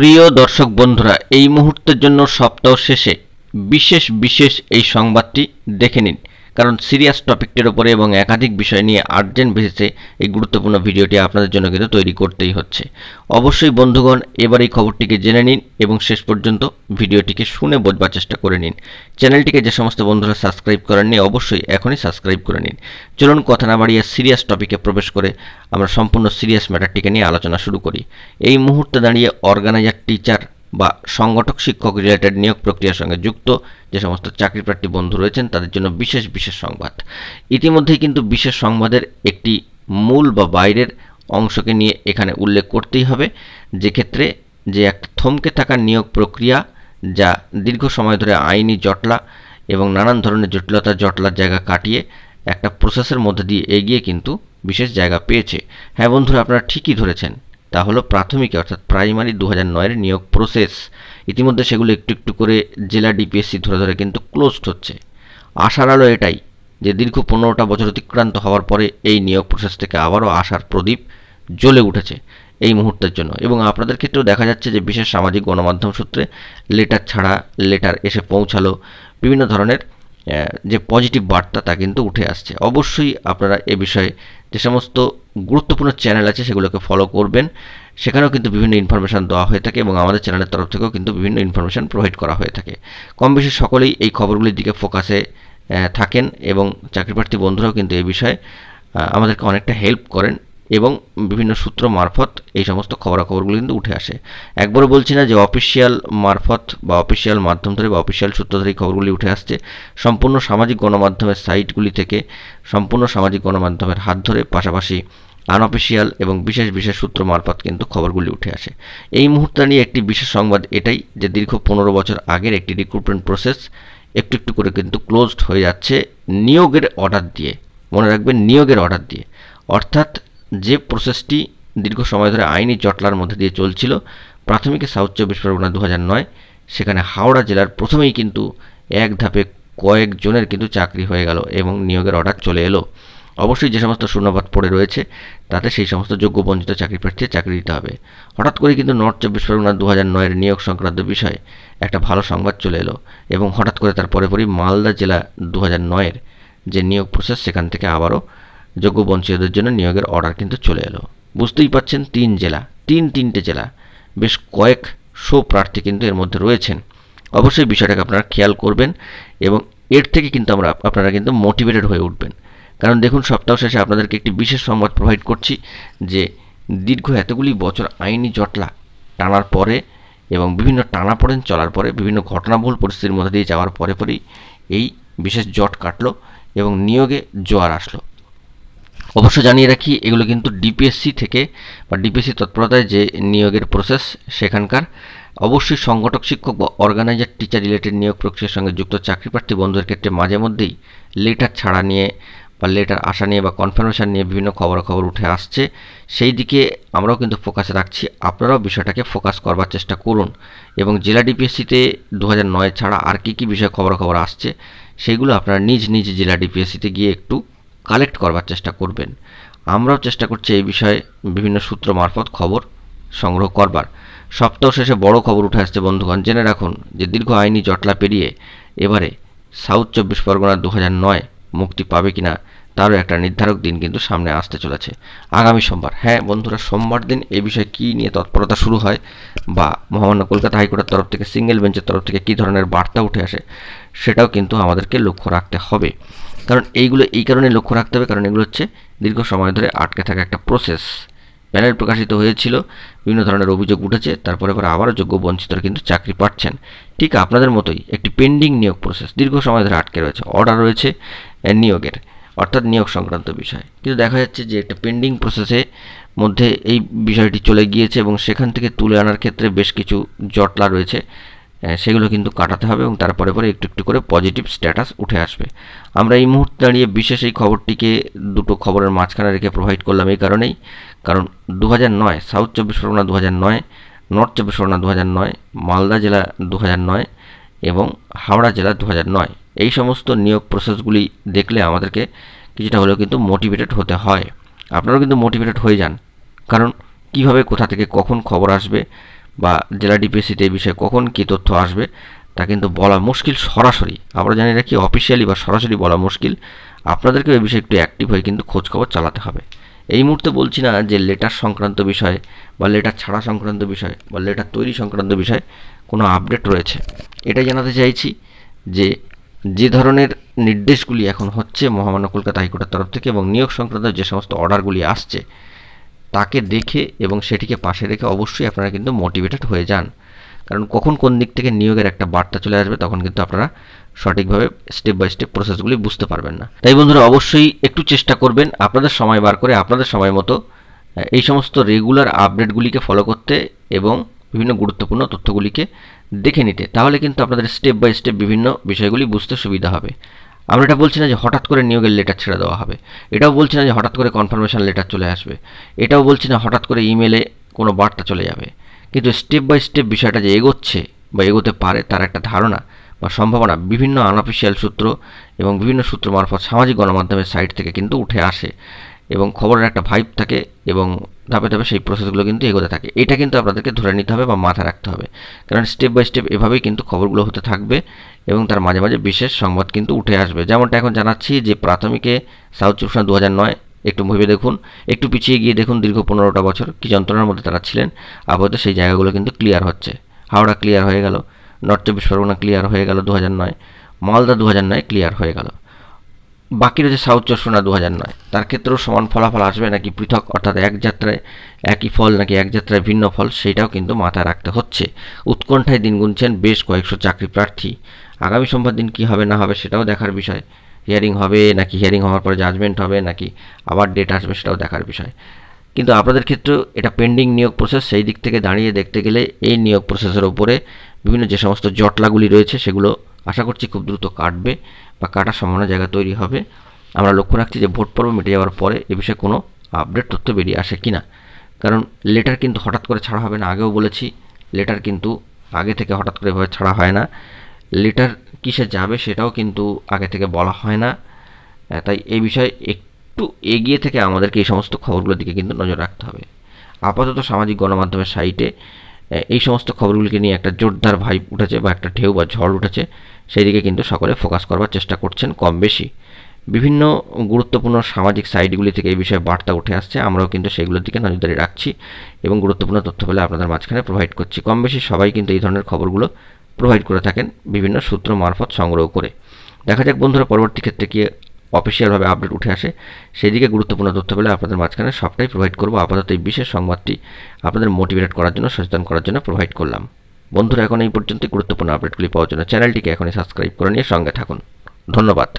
প্রিয় দর্শক বন্ধুরা, এই মুহূর্তের জন্য সপ্তাহ শেষে বিশেষ এই সংবাদটি দেখে নিন, কারণ সিরিয়াস টপিকটির উপরে এবং একাধিক বিষয় নিয়ে আর্জেন্ট বেসিসে এই গুরুত্বপূর্ণ ভিডিওটি আপনাদের জন্য কিন্তু তৈরি করতেই হচ্ছে। অবশ্যই বন্ধুগণ, এবার এই খবরটিকে জেনে নিন এবং শেষ পর্যন্ত ভিডিওটিকে শুনে বোঝবার চেষ্টা করে নিন। চ্যানেলটিকে যে সমস্ত বন্ধুরা সাবস্ক্রাইব করেননি, অবশ্যই এখনই সাবস্ক্রাইব করে নিন। চলুন কথা না বাড়িয়ে সিরিয়াস টপিকে প্রবেশ করে আমরা সম্পূর্ণ সিরিয়াস ম্যাটারটিকে নিয়ে আলোচনা শুরু করি। এই মুহূর্তে দাঁড়িয়ে অর্গানাইজার টিচার বা সংগঠক শিক্ষক রিলেটেড নিয়োগ প্রক্রিয়ার সঙ্গে যুক্ত যে সমস্ত চাকরিপ্রার্থী বন্ধু রয়েছেন তাদের জন্য বিশেষ সংবাদ। ইতিমধ্যেই কিন্তু বিশেষ সংবাদের একটি মূল বা বাইরের অংশকে নিয়ে এখানে উল্লেখ করতেই হবে, যে ক্ষেত্রে যে একটা থমকে থাকা নিয়োগ প্রক্রিয়া, যা দীর্ঘ সময় ধরে আইনি জটলা এবং নানান ধরনের জটলার জায়গা কাটিয়ে একটা প্রসেসের মধ্যে দিয়ে এগিয়ে কিন্তু বিশেষ জায়গা পেয়েছে। হ্যাঁ বন্ধুরা, আপনারা ঠিকই ধরেছেন, তা হলো প্রাথমিক অর্থাৎ প্রাইমারি 2009-এর নিয়োগ প্রসেস। ইতিমধ্যে সেগুলো একটু করে জেলা ডিপিএসসি ধরে কিন্তু ক্লোজড হচ্ছে। আশার আলো এটাই যে দীর্ঘ 15টা বছর অতিক্রান্ত হওয়ার পরে এই নিয়োগ প্রসেস থেকে আবারও আশার প্রদীপ জ্বলে উঠেছে এই মুহূর্তের জন্য। এবং আপনাদের ক্ষেত্রেও দেখা যাচ্ছে যে বিশেষ সামাজিক গণমাধ্যম সূত্রে লেটার ছাড়া লেটার এসে পৌঁছালো, বিভিন্ন ধরনের যে পজিটিভ বার্তা তা কিন্তু উঠে আসছে। অবশ্যই আপনারা এ বিষয়ে যে সমস্ত গুরুত্বপূর্ণ চ্যানেল আছে সেগুলোকে ফলো করবেন, সেখানেও কিন্তু বিভিন্ন ইনফরমেশান দেওয়া হয়ে থাকে এবং আমাদের চ্যানেলের তরফ থেকেও কিন্তু বিভিন্ন ইনফরমেশান প্রোভাইড করা হয়ে থাকে। কম বেশি সকলেই এই খবরগুলির দিকে ফোকাসে থাকেন এবং চাকরিপ্রার্থী বন্ধুরাও কিন্তু এ বিষয়ে আমাদেরকে অনেকটা হেল্প করেন এবং বিভিন্ন সূত্র মারফত এই সমস্ত খবরাখবরগুলো কিন্তু উঠে আসে। একবারও বলছি না যে অফিসিয়াল মারফত বা অফিসিয়াল মাধ্যম ধরে বা অফিসিয়াল সূত্র ধরে এই খবরগুলি উঠে আসছে। সম্পূর্ণ সামাজিক গণমাধ্যমের সাইটগুলি থেকে, সম্পূর্ণ সামাজিক গণমাধ্যমের হাত ধরে, পাশাপাশি আনঅফিসিয়াল এবং বিশেষ সূত্র মারফত কিন্তু খবরগুলি উঠে আসে। এই মুহূর্তে নিয়ে একটি বিশেষ সংবাদ এটাই যে দীর্ঘ 15 বছর আগের একটি রিক্রুটমেন্ট প্রসেস একটু করে কিন্তু ক্লোজড হয়ে যাচ্ছে নিয়োগের অর্ডার দিয়ে। মনে রাখবেন, নিয়োগের অর্ডার দিয়ে, অর্থাৎ যে প্রসেসটি দীর্ঘ সময় ধরে আইনি জটলার মধ্যে দিয়ে চলছিল। প্রাথমিকে সাউথ 24 পরগনা 2009, সেখানে হাওড়া জেলার প্রথমেই কিন্তু এক ধাপে কয়েকজনের কিন্তু চাকরি হয়ে গেল এবং নিয়োগের অর্ডার চলে এলো। অবশ্যই যে সমস্ত শূন্যপদ পড়ে রয়েছে তাতে সেই সমস্ত যোগ্য বঞ্চিত চাকরিপ্রার্থীকে চাকরি দিতে হবে। হঠাৎ করে কিন্তু নর্থ 24 পরগনা 2009-এর নিয়োগ সংক্রান্ত বিষয়ে একটা ভালো সংবাদ চলে এলো এবং হঠাৎ করে তার পরেই মালদা জেলা 2009-এর যে নিয়োগ প্রসেস, সেখান থেকে আবারও যোগ্য বঞ্চিতদের জন্য নিয়োগের অর্ডার কিন্তু চলে এলো। বুঝতেই পারছেন, তিনটে জেলা, বেশ কয়েকশো প্রার্থী কিন্তু এর মধ্যে রয়েছেন। অবশ্যই বিষয়টাকে আপনারা খেয়াল করবেন এবং এর থেকে কিন্তু আপনারা কিন্তু মোটিভেটেড হয়ে উঠবেন। কারণ দেখুন, সপ্তাহ শেষে আপনাদেরকে একটি বিশেষ সংবাদ প্রোভাইড করছি যে দীর্ঘ এতগুলি বছর আইনি জটলা টানার পরে এবং বিভিন্ন টানাপোড়েন চলার পরে, বিভিন্ন ঘটনাবহুল পরিস্থিতির মধ্যে দিয়ে যাওয়ার পরেই এই বিশেষ জট কাটলো এবং নিয়োগে জোয়ার আসলো। অবশ্য জানিয়ে রাখি, এগুলো কিন্তু ডিপিএসসি থেকে বা ডিপিএসসি তৎপরতায় যে নিয়োগের প্রসেস সেখানকার। অবশ্যই সংগঠক শিক্ষক বা অর্গানাইজার টিচার রিলেটেড নিয়োগ প্রক্রিয়ার সঙ্গে যুক্ত চাকরিপ্রার্থী বন্ধুদের ক্ষেত্রে মাঝে মধ্যেই লেটার ছাড়া নিয়ে বা লেটার আসা নিয়ে বা কনফার্মেশন নিয়ে বিভিন্ন খবর উঠে আসছে। সেই দিকে আমরাও কিন্তু ফোকাসে রাখছি, আপনারাও বিষয়টাকে ফোকাস করবার চেষ্টা করুন এবং জেলা ডিপিএসসিতে 2009 ছাড়া আর কী বিষয়ে খবর আসছে সেইগুলো আপনারা নিজ জেলা ডিপিএসসিতে গিয়ে একটু কালেক্ট করবার চেষ্টা করবেন। আমরাও চেষ্টা করছি এই বিষয়ে বিভিন্ন সূত্র মারফত খবর সংগ্রহ করবার। সপ্তাহ শেষে বড় খবর উঠে আসছে বন্ধুগণ, জেনে রাখুন যে দীর্ঘ আইনি জটলা পেরিয়ে এবারে সাউথ 24 পরগনা 2009 মুক্তি পাবে কিনা তারও একটা নির্ধারক দিন কিন্তু সামনে আসতে চলেছে, আগামী সোমবার। হ্যাঁ বন্ধুরা, সোমবার দিন এই বিষয়ে কী নিয়ে তৎপরতা শুরু হয় বা মহামান্য কলকাতা হাইকোর্টের তরফ থেকে, সিঙ্গেল বেঞ্চের তরফ থেকে কী ধরনের বার্তা উঠে আসে সেটাও কিন্তু আমাদেরকে লক্ষ্য রাখতে হবে। কারণ এইগুলো এই কারণে লক্ষ্য রাখতে হবে, কারণ এগুলো হচ্ছে দীর্ঘ সময় ধরে আটকে থাকা একটা প্রসেস। প্যানেল প্রকাশিত হয়েছিল, বিভিন্ন ধরনের অভিযোগ উঠেছে, তারপরে আবারও যোগ্য বঞ্চিতরা কিন্তু চাকরি পাচ্ছেন। ঠিক আপনাদের মতোই একটি পেন্ডিং নিয়োগ প্রসেস দীর্ঘ সময় ধরে আটকে রয়েছে, অর্ডার রয়েছে নিয়োগের, অর্থাৎ নিয়োগ সংক্রান্ত বিষয়, কিন্তু দেখা যাচ্ছে যে একটা পেন্ডিং প্রসেসে মধ্যে এই বিষয়টি চলে গিয়েছে এবং সেখান থেকে তুলে আনার ক্ষেত্রে বেশ কিছু জটলা রয়েছে, সেগুলো কিন্তু কাটাতে হবে এবং তারপরে একটু করে পজিটিভ স্ট্যাটাস উঠে আসবে। আমরা এই মুহূর্তে দাঁড়িয়ে বিশেষ এই খবরটিকে দুটো খবরের মাঝখানে রেখে প্রোভাইড করলাম এই কারণেই, কারণ 2009 সাউথ 24 পরগনা 2009, নর্থ 24 পরগনা 2009, মালদা জেলা 2009 এবং হাওড়া জেলা 2009, এই সমস্ত নিয়োগ প্রসেসগুলি দেখলে আমাদেরকে কিছুটা হলেও কিন্তু মোটিভেটেড হতে হয়। আপনারাও কিন্তু মোটিভেটেড হয়ে যান, কারণ কিভাবে, কোথা থেকে, কখন খবর আসবে বা জেলা ডিপিএসসিতে এই বিষয়ে কখন কী তথ্য আসবে তা কিন্তু বলা মুশকিল সরাসরি। আমরা জানি না কি অফিসিয়ালি বা সরাসরি বলা মুশকিল। আপনাদেরকে এই বিষয়ে একটু অ্যাক্টিভ হয়ে কিন্তু খোঁজখবর চালাতে হবে। এই মুহূর্তে বলছি না যে লেটার সংক্রান্ত বিষয়ে বা লেটার ছাড়া সংক্রান্ত বিষয় বা লেটার তৈরি সংক্রান্ত বিষয়ে কোনো আপডেট রয়েছে। এটাই জানাতে চাইছি যে ধরনের নির্দেশগুলি এখন হচ্ছে মহামান্য কলকাতা হাইকোর্টের তরফ থেকে এবং নিয়োগ সংক্রান্ত যে সমস্ত অর্ডারগুলি আসছে তাকে দেখে এবং সেটিকে পাশে রেখে অবশ্যই আপনারা কিন্তু মোটিভেটেড হয়ে যান। কারণ কখন কোন দিক থেকে নিয়োগের একটা বার্তা চলে আসবে তখন কিন্তু আপনারা সঠিকভাবে স্টেপ বাই স্টেপ প্রসেসগুলি বুঝতে পারবেন না। তাই বন্ধুরা অবশ্যই একটু চেষ্টা করবেন আপনাদের সময় বার করে আপনাদের সময় মতো এই সমস্ত রেগুলার আপডেটগুলিকে ফলো করতে এবং বিভিন্ন গুরুত্বপূর্ণ তথ্যগুলিকে দেখে নিতে। তাহলে কিন্তু আপনাদের স্টেপ বাই স্টেপ বিভিন্ন বিষয়গুলি বুঝতে সুবিধা হবে। আমরা এটা বলছি না যে হঠাৎ করে নিয়োগের লেটার ছেড়ে দেওয়া হবে, এটাও বলছি না যে হঠাৎ করে কনফার্মেশন লেটার চলে আসবে, এটাও বলছি না হঠাৎ করে ইমেলে কোনো বার্তা চলে যাবে। কিন্তু স্টেপ বাই স্টেপ বিষয়টা যে এগোচ্ছে বা এগোতে পারে তার একটা ধারণা বা সম্ভাবনা বিভিন্ন আনঅফিসিয়াল সূত্র এবং বিভিন্ন সূত্র মারফত সামাজিক গণমাধ্যমের সাইট থেকে কিন্তু উঠে আসে এবং খবরের একটা ভাইব থাকে এবং ধাপে ধাপে সেই প্রসেসগুলো কিন্তু এগোতে থাকে। এটা কিন্তু আপনাদেরকে ধরে নিতে হবে বা মাথায় রাখতে হবে, কারণ স্টেপ বাই স্টেপ এভাবেই কিন্তু খবরগুলো হতে থাকবে এবং তার মাঝে মাঝে বিশেষ সংবাদ কিন্তু উঠে আসবে। যেমনটা এখন জানাচ্ছি যে প্রাথমিকে সাউথ চব্বিশ পরগনা 2009 একটু ভেবে দেখুন, একটু পিছিয়ে গিয়ে দেখুন দীর্ঘ 15টা বছর কী যন্ত্রণার মধ্যে তারা ছিলেন। আপাতত সেই জায়গাগুলো কিন্তু ক্লিয়ার হচ্ছে। হাওড়া ক্লিয়ার হয়ে গেল, নর্থ চব্বিশ পরগনা ক্লিয়ার হয়ে গেল 2009, মালদা 2009 ক্লিয়ার হয়ে গেল। বাকি রয়েছে সাউথ চব্বিশ পরগনা 2009, তার ক্ষেত্রেও সমান ফলাফল আসবে নাকি পৃথক, অর্থাৎ এক যাত্রায় একই ফল নাকি এক যাত্রায় ভিন্ন ফল, সেইটাও কিন্তু মাথায় রাখতে হচ্ছে। উৎকণ্ঠায় দিন গুনছেন বেশ কয়েকশো চাকরি প্রার্থী। আগামী সোমবার দিন কী হবে না হবে সেটাও দেখার বিষয়। হিয়ারিং হবে নাকি হিয়ারিং হওয়ার পরে জাজমেন্ট হবে নাকি আবার ডেট আসবে সেটাও দেখার বিষয়। কিন্তু আপনাদের ক্ষেত্রেও এটা পেন্ডিং নিয়োগ প্রসেস, সেই দিক থেকে দাঁড়িয়ে দেখতে গেলে এই নিয়োগ প্রসেসের ওপরে বিভিন্ন যে সমস্ত জটলাগুলি রয়েছে সেগুলো আশা করছি খুব দ্রুত কাটবে বা কাটার সম্ভাবনা জায়গা তৈরি হবে। আমরা লক্ষ্য রাখছি যে ভোট পর্ব মিটে যাওয়ার পরে এ বিষয়ে কোনো আপডেট তথ্য বেরিয়ে আসে কিনা। কারণ লেটার কিন্তু হঠাৎ করে ছাড়া হবে না, আগেও বলেছি লেটার কিন্তু আগে থেকে হঠাৎ করে এভাবে ছাড়া হয় না। লেটার কিসে যাবে সেটাও কিন্তু আগে থেকে বলা হয় না। তাই এই বিষয়ে একটু এগিয়ে থেকে আমাদেরকে এই সমস্ত খবরগুলোর দিকে কিন্তু নজর রাখতে হবে। আপাতত সামাজিক গণমাধ্যমের সাইটে এই সমস্ত খবরগুলিকে নিয়ে একটা জোরদার ভাইব উঠেছে বা একটা ঢেউ বা ঝড় উঠেছে, সেই দিকে কিন্তু সকলে ফোকাস করবার চেষ্টা করছেন কম বেশি। বিভিন্ন গুরুত্বপূর্ণ সামাজিক সাইটগুলি থেকে এই বিষয়ে বার্তা উঠে আসছে, আমরাও কিন্তু সেগুলোর দিকে নজরদারি রাখছি এবং গুরুত্বপূর্ণ তথ্য পেলে আপনাদের মাঝখানে প্রোভাইড করছি। কম বেশি সবাই কিন্তু এই ধরনের খবরগুলো প্রোভাইড করে থাকেন বিভিন্ন সূত্র মারফত সংগ্রহ করে। দেখা যাক বন্ধুরা পরবর্তী ক্ষেত্রে কি অফিসিয়ালভাবে আপডেট উঠে আসে, সেই দিকে গুরুত্বপূর্ণ তথ্য পেলে আপনাদের মাঝখানে সবটাই প্রোভাইড করবো। আপাতত এই বিশেষ সংবাদটি আপনাদের মোটিভেট করার জন্য, সচেতন করার জন্য প্রোভাইড করলাম। বন্ধুরা এখন এই পর্যন্ত গুরুত্বপূর্ণ আপডেটগুলি পাওয়ার জন্য চ্যানেলটিকে এখনই সাবস্ক্রাইব করে নিয়ে সঙ্গে থাকুন। ধন্যবাদ।